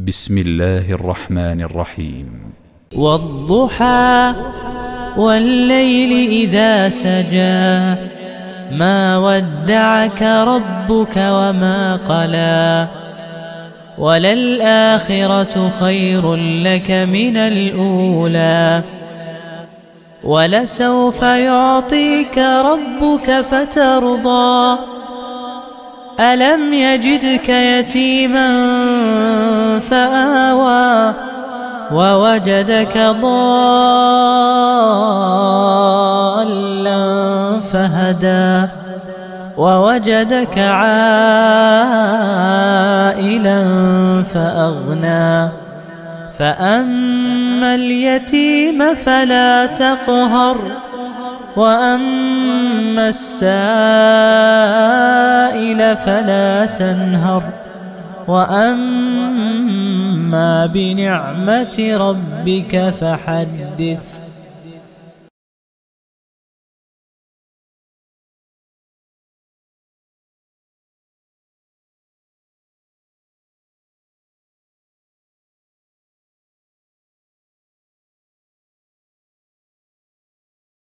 بسم الله الرحمن الرحيم. والضحى والليل إذا سجى ما ودعك ربك وما قلى وللآخرة خير لك من الأولى ولسوف يعطيك ربك فترضى ألم يجدك يتيما فآوى ووجدك ضالا فهدى ووجدك عائلا فأغنى فأما اليتيم فلا تقهر وأما السائل فلا تنهر وأما بنعمة ربك فحدث.